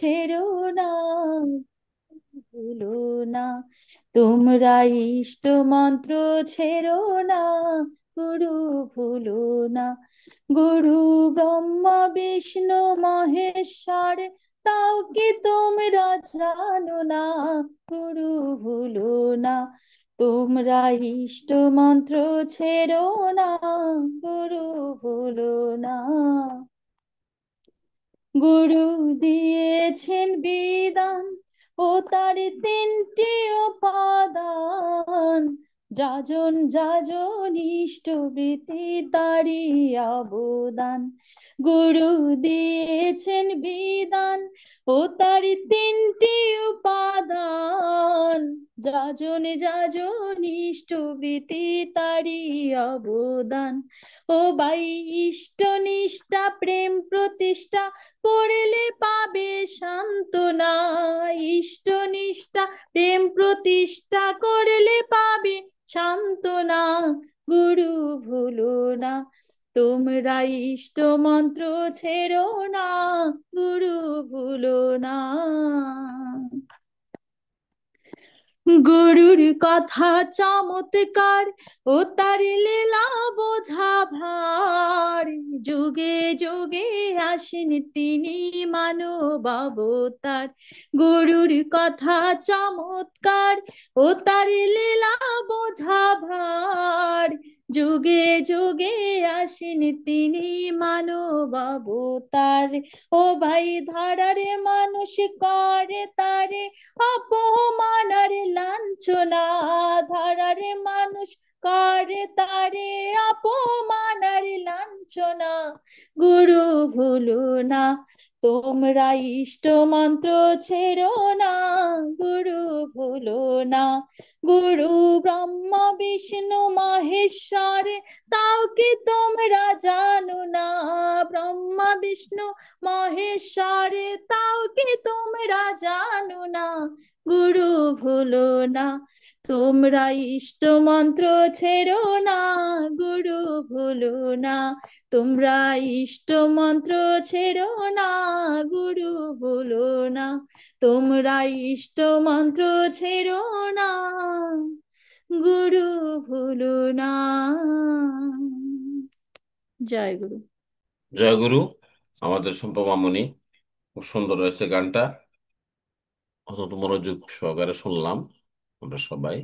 ছেড়ো না, ভুলো না। তোমরা ইষ্ট মন্ত্র ছেড়ো না, গুরু ভুলো না। গুরু ব্রহ্মা বিষ্ণু মহেশ্বর, তাও কি তোমরা জানো না? গুরু ভুলো না। তোমরা ইষ্ট মন্ত্র ছেড়ো না, গুরু ভুলো না। গুরু দিয়েছেন বিধান, ও তার তিনটি উপাদান। যাজন যাজন ইষ্টবৃত্তি তারি অবদান। গুরু দিয়েছেন বিধান, ও তার তিনটি উপাদান। যাজন যাজন ইষ্টবৃত্তি তারি অবদান। ও ভাই, ইষ্ট নিষ্ঠা প্রেম প্রতিষ্ঠা করলে পাবে সান্ত্বনা। ইষ্ট নিষ্ঠা প্রেম প্রতিষ্ঠা করলে পাবে সান্ত্বনা। গুরু ভুলো না। তোমরা ইষ্ট মন্ত্র ছেড়ো না, গুরু ভুলো না। গুরুর কথা চমৎকার, ও তার লীলা বোঝা ভার। যুগে যুগে আসেন তিনি মানব অবতার। গুরুর কথা চমৎকার, ও তার লীলা বোঝা ভার। যুগে যুগে আসেন তিনি মানব অবতার। ও ভাই, ধারারে মানুষ করে তারে অপমান আর লাঞ্ছনা। ধারারে মানুষ করে তারে অপমান আর লাঞ্ছনা। গুরু ভুলো না। তোমরা ইষ্ট মন্ত্র ছেড়ো না, গুরু ভুলো না। গুরু ব্রহ্মা বিষ্ণু মহেশ্বর, তাও কি তোমরা জানো না? ব্রহ্মা বিষ্ণু মহেশ্বর, তাও কি তোমরা জানো না? গুরু ভুলো না। তোমরা ইষ্ট মন্ত্র ছেড়ো না, গুরু ভুলো না। তোমরা ইষ্ট মন্ত্র ছেড়ো না, গুরু ভুলো না। তোমরা ইষ্ট মন্ত্র ছেড়ো না, গুরু ভুলো না। জয় গুরু। জয় গুরু। আমাদের সম্পা মামুনি, খুব সুন্দর হয়েছে গানটা। অত মনোযোগ সহকারে শুনলাম আমরা সবাই।